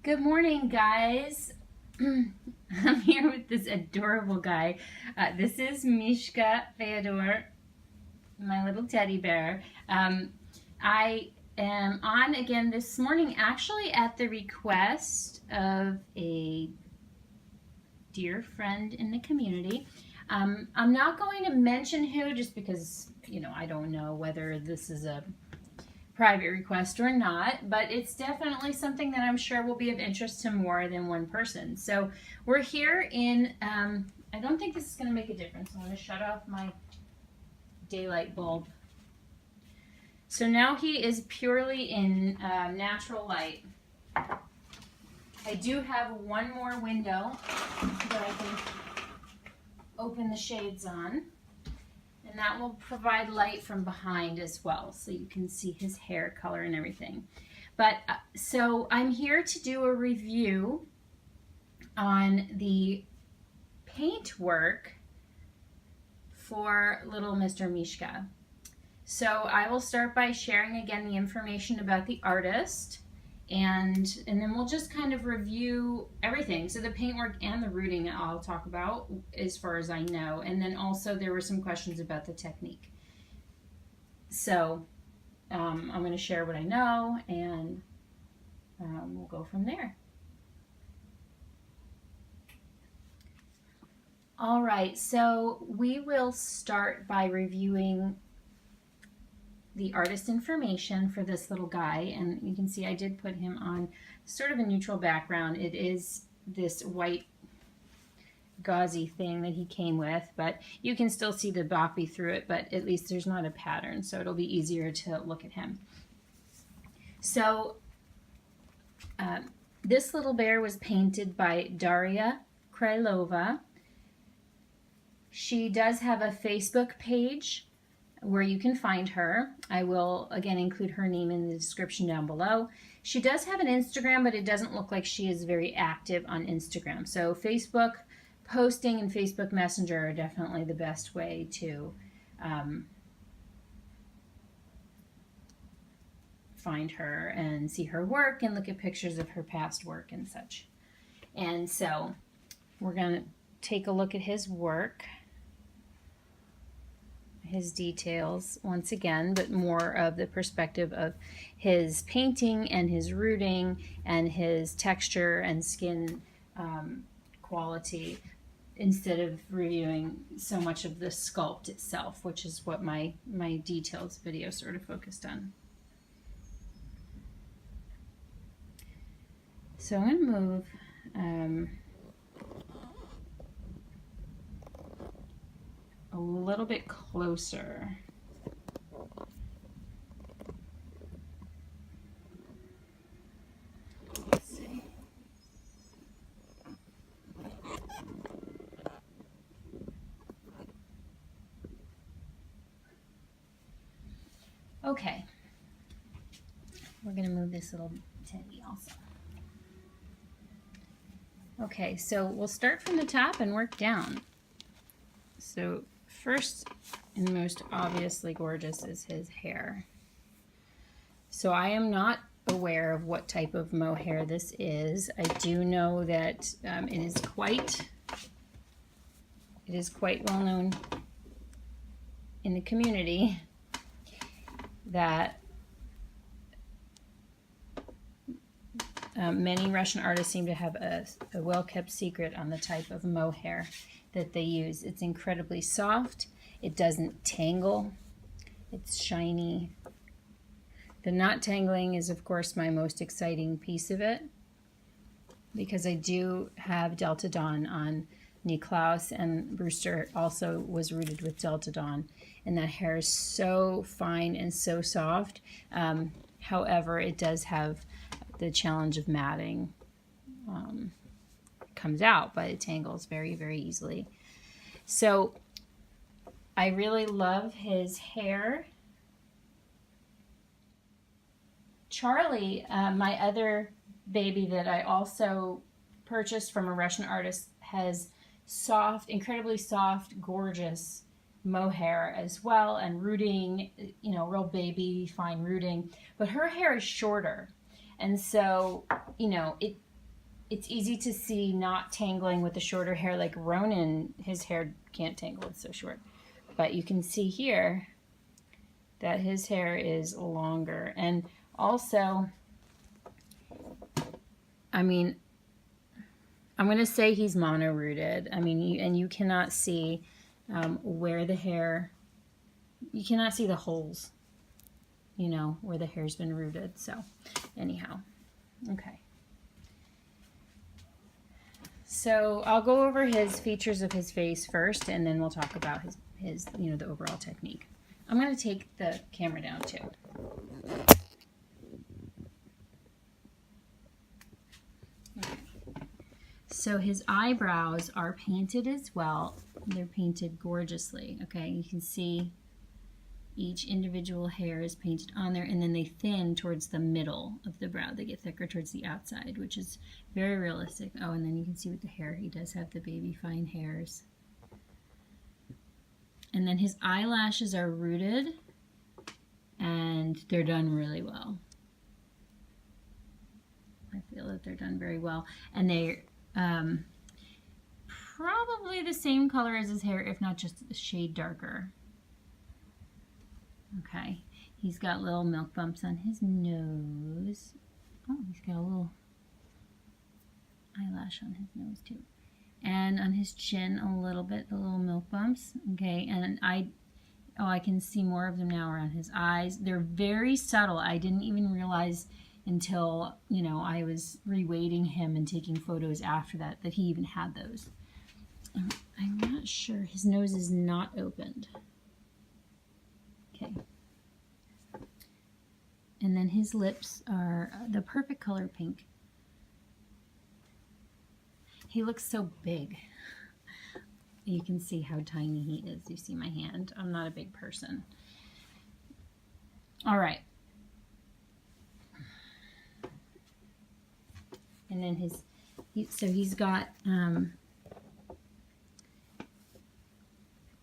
Good morning, guys. I'm here with this adorable guy. This is Mishka Feodor, my little teddy bear. I am on again this morning, actually at the request of a dear friend in the community. I'm not going to mention who just because, I don't know whether this is a private request or not, but it's definitely something that I'm sure will be of interest to more than one person. So we're here in, I don't think this is going to make a difference. I'm going to shut off my daylight bulb. So now he is purely in natural light. I do have one more window that I can open the shades on. And that will provide light from behind as well, so you can see his hair color and everything. But so I'm here to do a review on the paint work for little Mr. Mishka. So I will start by sharing again the information about the artist, and then we'll just kind of review everything. So the paintwork and the rooting I'll talk about as far as I know. And then also there were some questions about the technique. So I'm going to share what I know, and we'll go from there. All right, so we will start by reviewing the artist information for this little guy, and you can see I did put him on sort of a neutral background. It is this white gauzy thing that he came with, but you can still see the boppy through it, but at least there's not a pattern, so it'll be easier to look at him. So this little bear was painted by Darya Krylova. She does have a Facebook page where you can find her. I will again include her name in the description down below. She does have an Instagram, but it doesn't look like she is very active on Instagram. So Facebook posting and Facebook Messenger are definitely the best way to find her and see her work and look at pictures of her past work and such. And so we're going to take a look at his work, his details once again, but more of the perspective of his painting and his rooting and his texture and skin quality, instead of reviewing so much of the sculpt itself, which is what my details video sort of focused on. So I'm going to move a little bit closer. Let's see. Okay. We're going to move this little teddy also. Okay, so we'll start from the top and work down. So first and most obviously gorgeous is his hair. So I am not aware of what type of mohair this is. I do know that it is quite well known in the community that many Russian artists seem to have a well-kept secret on the type of mohair that they use. It's incredibly soft. It doesn't tangle. It's shiny. The not tangling is, of course, my most exciting piece of it, because I do have Delta Dawn on Niklaus, and Brewster also was rooted with Delta Dawn, and that hair is so fine and so soft. However, it does have the challenge of matting. Comes out, but it tangles very, very easily. So I really love his hair. Charlie, my other baby that I also purchased from a Russian artist, has soft, incredibly soft, gorgeous mohair as well, and rooting, real baby fine rooting, but her hair is shorter, and so it's easy to see not tangling with the shorter hair. Like Ronan, his hair can't tangle, it's so short. But you can see here that his hair is longer. And also, I mean, I'm going to say he's mono-rooted. I mean, you cannot see where the hair, you cannot see the holes, you know, where the hair's been rooted. So anyhow, okay. So I'll go over his features of his face first, and then we'll talk about his you know, the overall technique. I'm going to take the camera down too. Okay. So his eyebrows are painted as well. They're painted gorgeously. Okay, you can see each individual hair is painted on there, and then they thin towards the middle of the brow. They get thicker towards the outside, which is very realistic. Oh, and then you can see with the hair, he does have the baby fine hairs. And then his eyelashes are rooted, and they're done really well. I feel that they're done very well. And they're probably the same color as his hair, if not just a shade darker. Okay, he's got little milk bumps on his nose. Oh, he's got a little eyelash on his nose too. And on his chin a little bit, the little milk bumps. Okay, and I can see more of them now around his eyes. They're very subtle. I didn't even realize until, you know, I was reweighting him and taking photos after that he even had those. I'm not sure. His nose is not opened. Okay. And then his lips are the perfect color pink. He looks so big. You can see how tiny he is. You see my hand. I'm not a big person. All right. And then he's got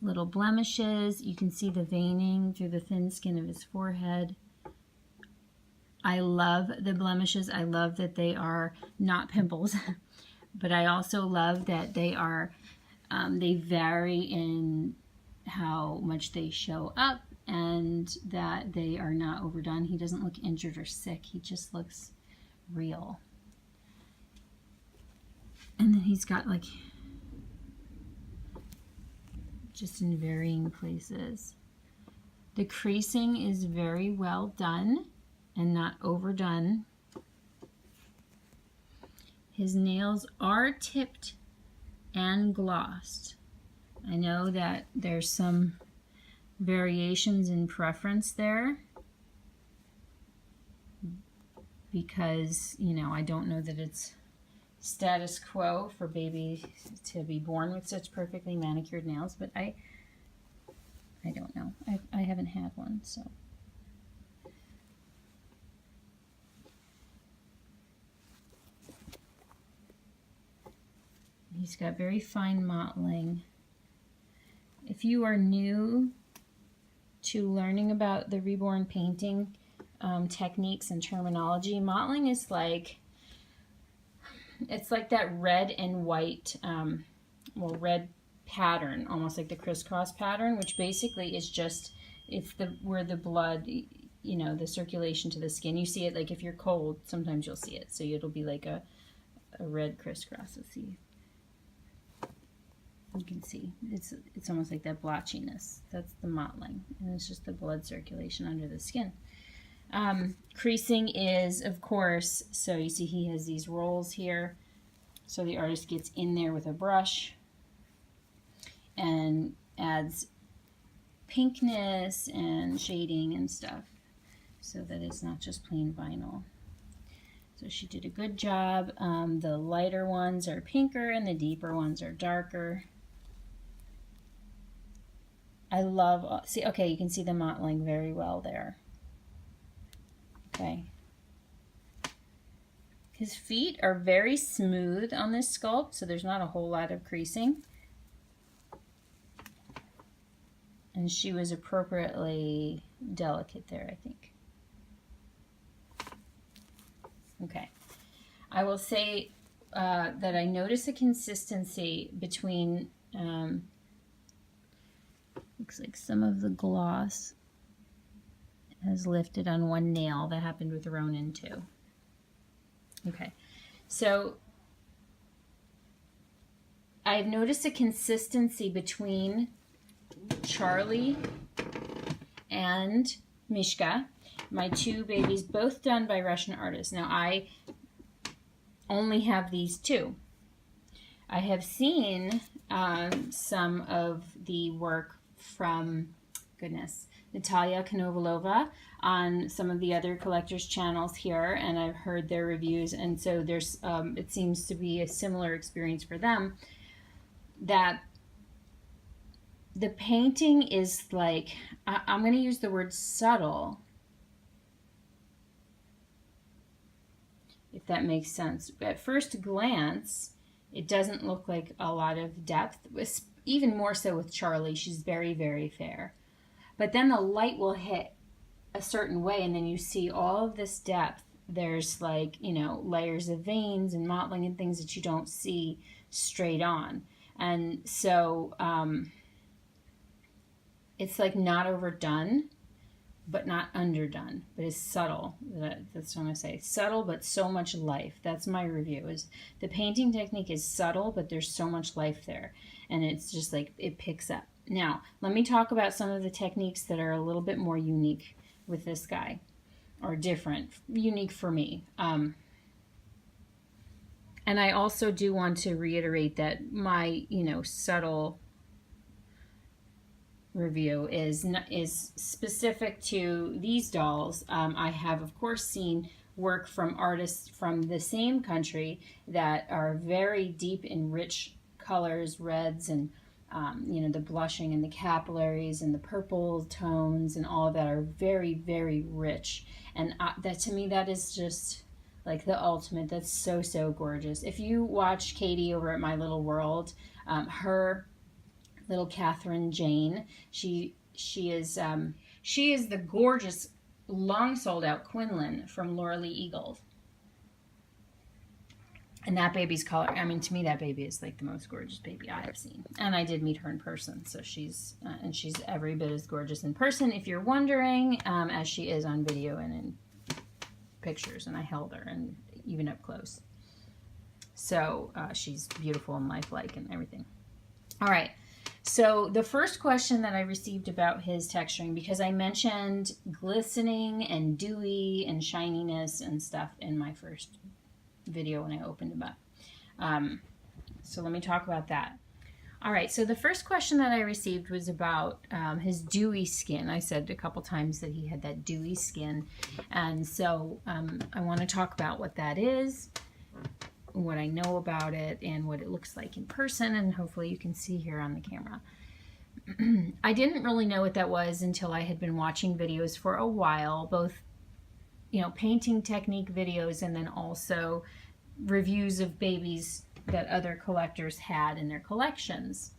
little blemishes. You can see the veining through the thin skin of his forehead. I love the blemishes. I love that they are not pimples, but I also love that they are, they vary in how much they show up and that they are not overdone. He doesn't look injured or sick. He just looks real. And then he's got like, just in varying places. The creasing is very well done and not overdone. His nails are tipped and glossed. I know that there's some variations in preference there because, you know, I don't know that it's status quo for babies to be born with such perfectly manicured nails, but I don't know. I haven't had one, so. He's got very fine mottling. If you are new to learning about the Reborn painting techniques and terminology, mottling is like, it's like that red and white, well, red pattern, almost like the crisscross pattern, which basically is just, it's where the blood, you know, the circulation to the skin. You see it like if you're cold, sometimes you'll see it. So it'll be like a red crisscross. Let's see. You can see it's almost like that blotchiness. That's the mottling, and it's just the blood circulation under the skin. Creasing is, of course, so you see he has these rolls here. So the artist gets in there with a brush and adds pinkness and shading and stuff so that it's not just plain vinyl. So she did a good job. The lighter ones are pinker and the deeper ones are darker. I love, see, okay, you can see the mottling very well there. Okay. His feet are very smooth on this sculpt, so there's not a whole lot of creasing. And she was appropriately delicate there, I think. Okay. I will say that I notice a consistency between, looks like some of the gloss has lifted on one nail. That happened with Ronan too. Okay, so I've noticed a consistency between Charlie and Mishka, my two babies, both done by Russian artists. Now, I only have these two. I have seen some of the work from, Darya Krylova on some of the other collectors' channels here, and I've heard their reviews, and so there's, it seems to be a similar experience for them, that the painting is like, I'm going to use the word subtle, if that makes sense. At first glance, it doesn't look like a lot of depth, even more so with Charlie. She's very, very fair. But then the light will hit a certain way, and then you see all of this depth. There's like, you know, layers of veins and mottling and things that you don't see straight on. And so it's like not overdone, but not underdone, but it's subtle. That's what I'm going to say. Subtle, but so much life. That's my review. Is the painting technique is subtle, but there's so much life there. And it's just like, it picks up. Now, let me talk about some of the techniques that are a little bit more unique with this guy, or different, unique for me. And I also do want to reiterate that my, you know, subtle review is specific to these dolls. I have, of course, seen work from artists from the same country that are very deep in rich colors, reds, and you know, the blushing and the capillaries and the purple tones and all of that are very, very rich. And that, to me, that is just like the ultimate. That's so, so gorgeous. If you watch Katie over at My Little World, her little Catherine Jane, she is the gorgeous, long sold out Quinlan from Laura Lee Eagles. And that baby's color, I mean, to me, that baby is like the most gorgeous baby I have seen. And I did meet her in person, so she's every bit as gorgeous in person, if you're wondering, as she is on video and in pictures. And I held her, and even up close. So she's beautiful and lifelike and everything. All right. So the first question that I received about his texturing, because I mentioned glistening and dewy and shininess and stuff in my first video when I opened him up. So let me talk about that. All right, so the first question that I received was about his dewy skin. I said a couple times that he had that dewy skin, and so I want to talk about what that is, what I know about it, and what it looks like in person, and hopefully you can see here on the camera. I didn't really know what that was until I had been watching videos for a while, both, you know, painting technique videos and then also reviews of babies that other collectors had in their collections.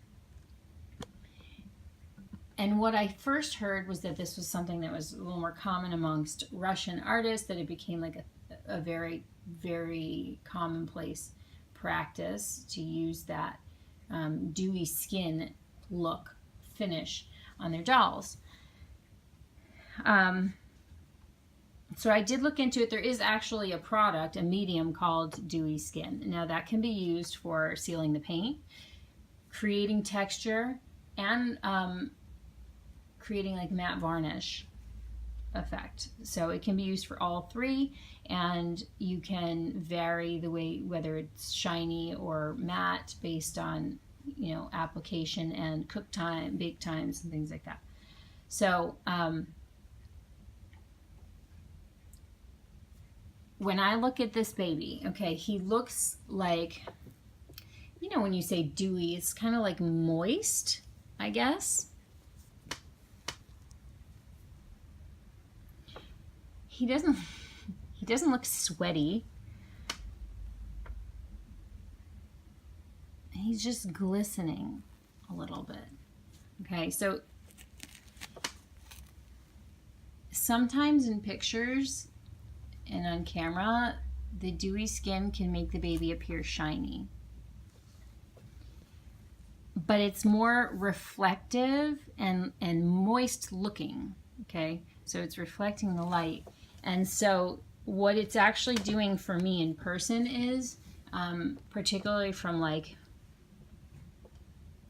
And what I first heard was that this was something that was a little more common amongst Russian artists, that it became like a very, very commonplace practice to use that dewy skin look, finish on their dolls. So I did look into it. There is actually a product, a medium called Dewy Skin. Now that can be used for sealing the paint, creating texture, and creating like matte varnish effect. So it can be used for all three, and you can vary the way, whether it's shiny or matte, based on, you know, application and cook time, bake times, and things like that. So when I look at this baby, okay, he looks like, you know, when you say dewy, it's kind of like moist, I guess. He doesn't look sweaty. He's just glistening a little bit. Okay, so sometimes in pictures and on camera, the dewy skin can make the baby appear shiny. But it's more reflective and moist looking, okay? So it's reflecting the light. And so what it's actually doing for me in person is, particularly from like,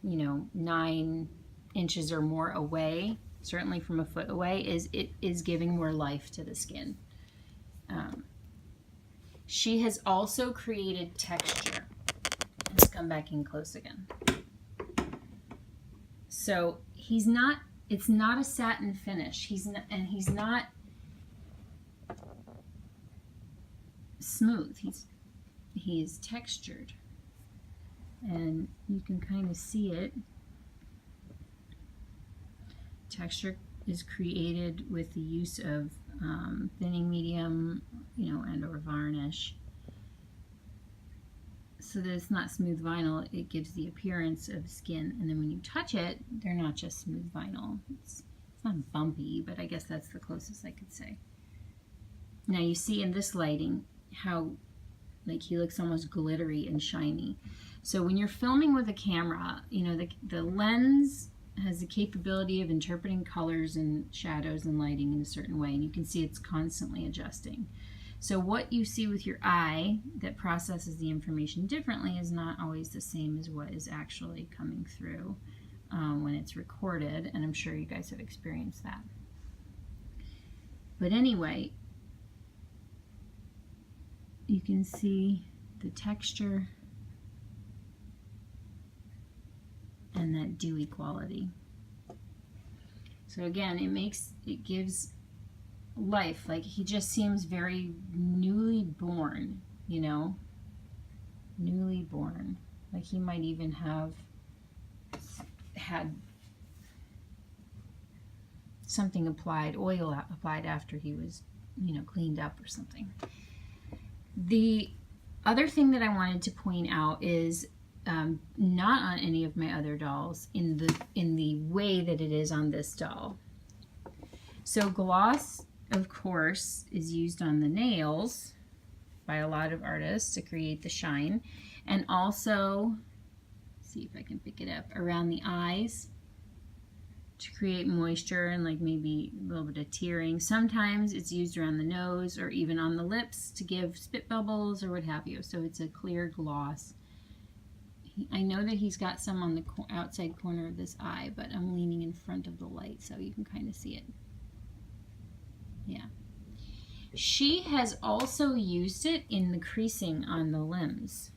you know, 9 inches or more away, certainly from a foot away, is it is giving more life to the skin. She has also created texture. Let's come back in close again. So he's not, it's not a satin finish. He's not, and he's not smooth. He's textured. And you can kind of see it. Texture is created with the use of thinning medium, you know, and or varnish. So that it's not smooth vinyl, it gives the appearance of skin. And then when you touch it, they're not just smooth vinyl. It's not bumpy, but I guess that's the closest I could say. Now you see in this lighting how like he looks almost glittery and shiny. So when you're filming with a camera, you know, the lens has the capability of interpreting colors and shadows and lighting in a certain way, and you can see it's constantly adjusting. So what you see with your eye that processes the information differently is not always the same as what is actually coming through when it's recorded, and I'm sure you guys have experienced that. But anyway, you can see the texture and that dewy quality. So again, it gives life. Like he just seems very newly born, you know, newly born. Like he might even have had something applied, oil applied after he was, you know, cleaned up or something. The other thing that I wanted to point out is not on any of my other dolls in the way that it is on this doll. So gloss, of course, is used on the nails by a lot of artists to create the shine, and also, see if I can pick it up, around the eyes to create moisture and like maybe a little bit of tearing. Sometimes it's used around the nose or even on the lips to give spit bubbles or what have you. So it's a clear gloss. I know that he's got some on the outside corner of this eye, but I'm leaning in front of the light so you can kind of see it. Yeah. She has also used it in the creasing on the limbs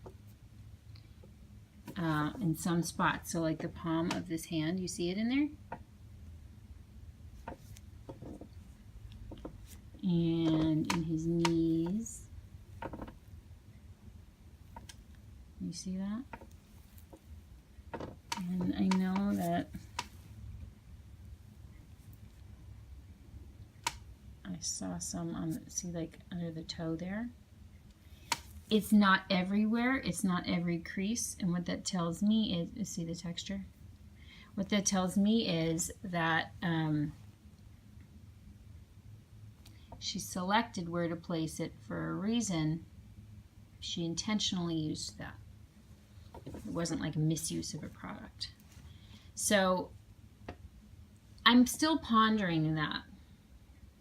in some spots. So like the palm of this hand, you see it in there? And in his knees. You see that? And I know that I saw some on, see, like under the toe there. It's not everywhere. It's not every crease. And what that tells me is, see the texture? What that tells me is that she selected where to place it for a reason. She intentionally used that. It wasn't like a misuse of a product. So I'm still pondering that.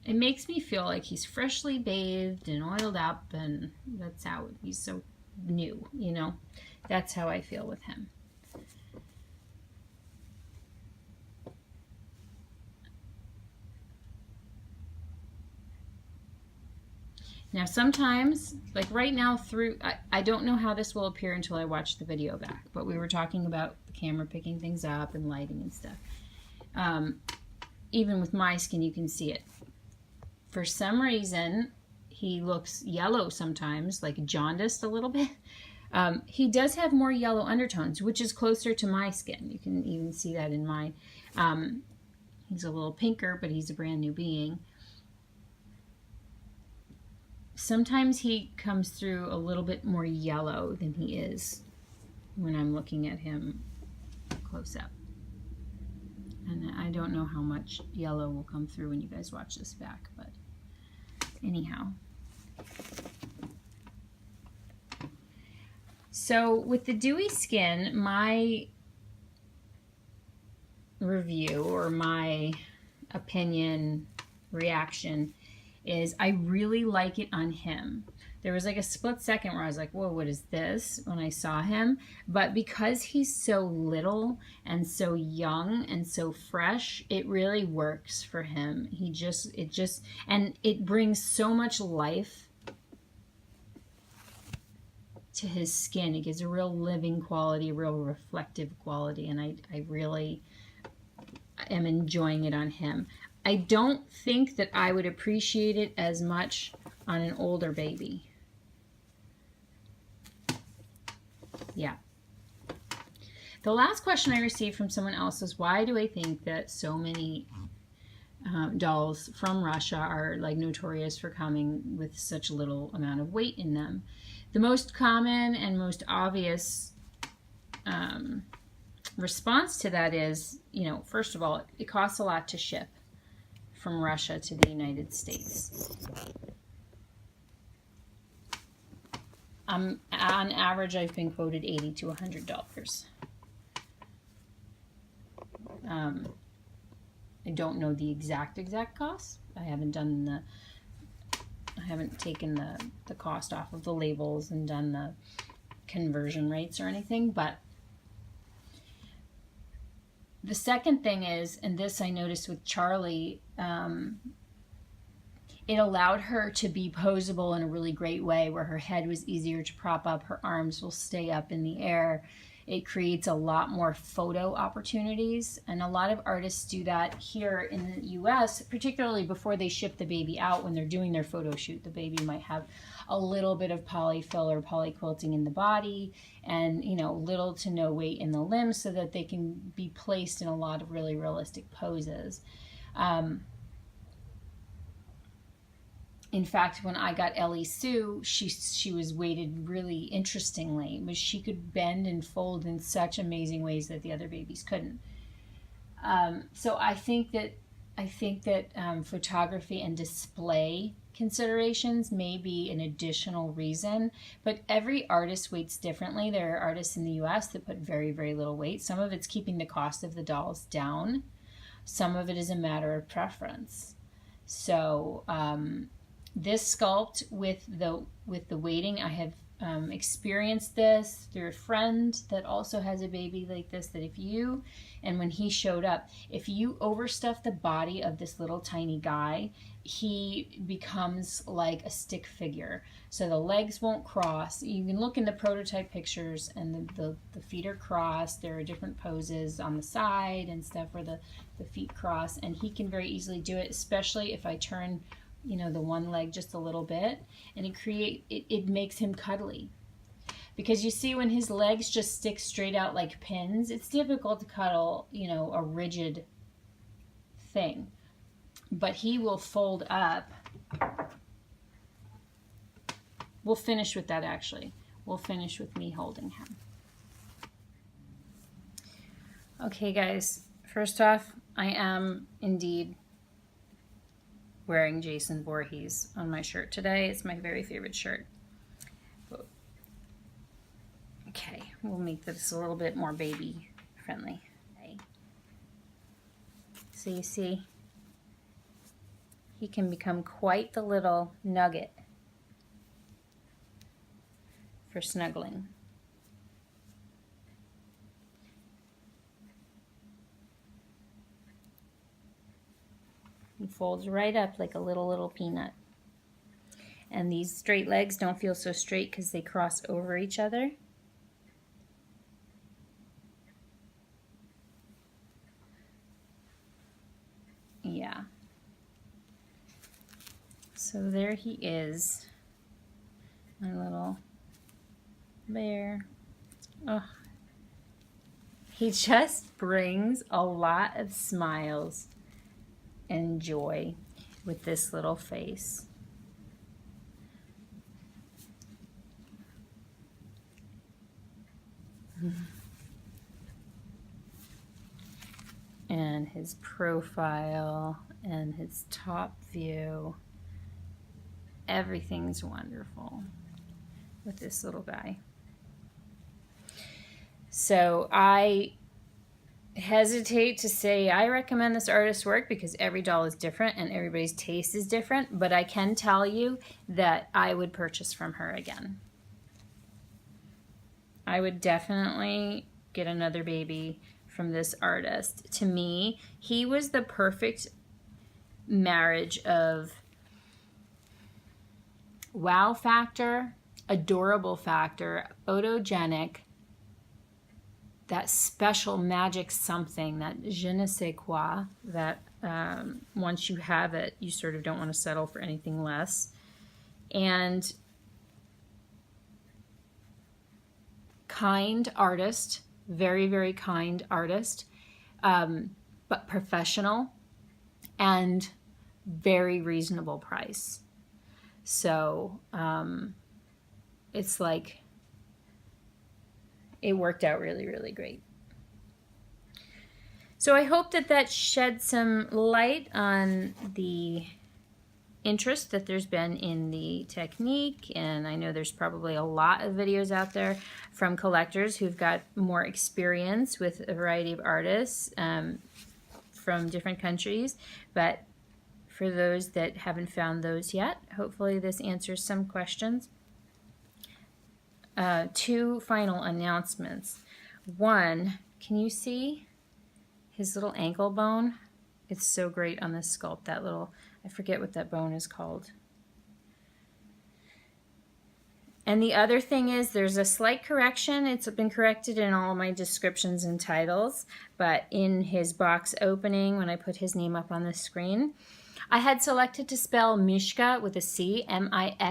It makes me feel like he's freshly bathed and oiled up, and that's how he's so new, you know? That's how I feel with him. Now sometimes, like right now I don't know how this will appear until I watch the video back, but we were talking about the camera picking things up and lighting and stuff. Even with my skin, you can see it. For some reason, he looks yellow sometimes, like jaundiced a little bit. He does have more yellow undertones, which is closer to my skin. You can even see that in mine. He's a little pinker, but he's a brand new being. Sometimes he comes through a little bit more yellow than he is when I'm looking at him close up. And I don't know how much yellow will come through when you guys watch this back, but anyhow. So with the Dewy Skin, my review or my opinion, reaction is I really like it on him. There was like a split second where I was like, whoa, what is this, when I saw him? But because he's so little and so young and so fresh, it really works for him. And it brings so much life to his skin. It gives a real living quality, a real reflective quality, and I really am enjoying it on him. I don't think that I would appreciate it as much on an older baby. Yeah. The last question I received from someone else was, why do I think that so many dolls from Russia are like notorious for coming with such little amount of weight in them? The most common and most obvious response to that is, you know, first of all, it costs a lot to ship from Russia to the United States. On average, I've been quoted $80 to $100. I don't know the exact cost. I haven't taken the cost off of the labels and done the conversion rates or anything, but the second thing is, and this I noticed with Charlie, it allowed her to be posable in a really great way where her head was easier to prop up, her arms will stay up in the air. It creates a lot more photo opportunities, and a lot of artists do that here in the US, particularly before they ship the baby out. When they're doing their photo shoot, the baby might have a little bit of polyfill or polyquilting in the body, and, you know, little to no weight in the limbs, so that they can be placed in a lot of really realistic poses. In fact, when I got Ellie Sue, she was weighted really interestingly, but she could bend and fold in such amazing ways that the other babies couldn't. So I think that photography and display considerations may be an additional reason, but every artist weights differently. There are artists in the US that put very, very little weight. Some of it's keeping the cost of the dolls down. Some of it is a matter of preference. So this sculpt with the weighting, I have experienced this through a friend that also has a baby like this, that and when he showed up, if you overstuff the body of this little tiny guy, he becomes like a stick figure. So the legs won't cross. You can look in the prototype pictures, and the feet are crossed. There are different poses on the side and stuff where the feet cross, and he can very easily do it, especially if I turn, you know, the one leg just a little bit, and it makes him cuddly. Because you see, when his legs just stick straight out like pins, it's difficult to cuddle, you know, a rigid thing. But he will fold up. We'll finish with that, actually. We'll finish with me holding him. Okay, guys. First off, I am indeed wearing Jason Voorhees on my shirt today. It's my very favorite shirt. Okay, we'll make this a little bit more baby friendly. Okay. So you see, he can become quite the little nugget for snuggling. He folds right up like a little peanut. And these straight legs don't feel so straight because they cross over each other. Yeah. So there he is, my little bear. Oh, he just brings a lot of smiles and joy with this little face. And his profile and his top view, everything's wonderful with this little guy. So I hesitate to say I recommend this artist's work because every doll is different and everybody's taste is different, but I can tell you that I would purchase from her again. I would definitely get another baby from this artist. To me, he was the perfect marriage of wow factor, adorable factor, photogenic, that special magic something, that je ne sais quoi, that once you have it, you sort of don't want to settle for anything less. And kind artist, very, very kind artist, but professional and very reasonable price. So it's like, it worked out really, really great. So I hope that that shed some light on the interest that there's been in the technique, and I know there's probably a lot of videos out there from collectors who've got more experience with a variety of artists from different countries, but for those that haven't found those yet, hopefully this answers some questions. 2 final announcements. One, can you see his little ankle bone? It's so great on this sculpt, that little, I forget what that bone is called. And the other thing is there's a slight correction. It's been corrected in all my descriptions and titles, but in his box opening, when I put his name up on the screen, I had selected to spell Mishka with a C, M-I-S-C-H-K-A,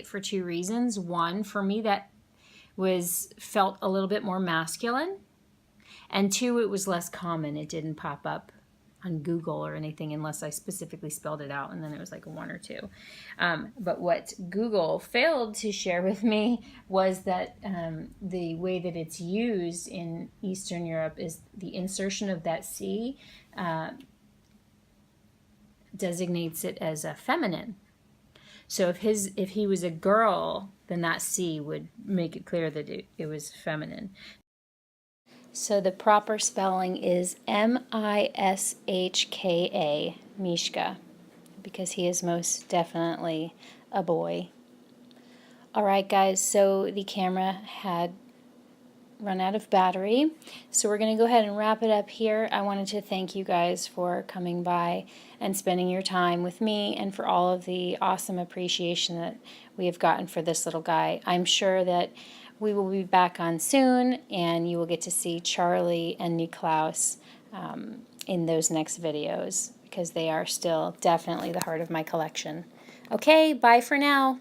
for 2 reasons. One, for me that felt a little bit more masculine, and 2, it was less common. It didn't pop up on Google or anything unless I specifically spelled it out, and then it was like a 1 or 2. But what Google failed to share with me was that the way that it's used in Eastern Europe is the insertion of that C designates it as a feminine. So if he was a girl, then that C would make it clear that it was feminine. So the proper spelling is M-I-S-H-K-A, Mishka, because he is most definitely a boy. All right, guys, so the camera had run out of battery, so we're going to go ahead and wrap it up here. I wanted to thank you guys for coming by and spending your time with me, and for all of the awesome appreciation that we have gotten for this little guy. I'm sure that we will be back on soon, and you will get to see Charlie and Niklaus in those next videos, because they are still definitely the heart of my collection. Okay, bye for now.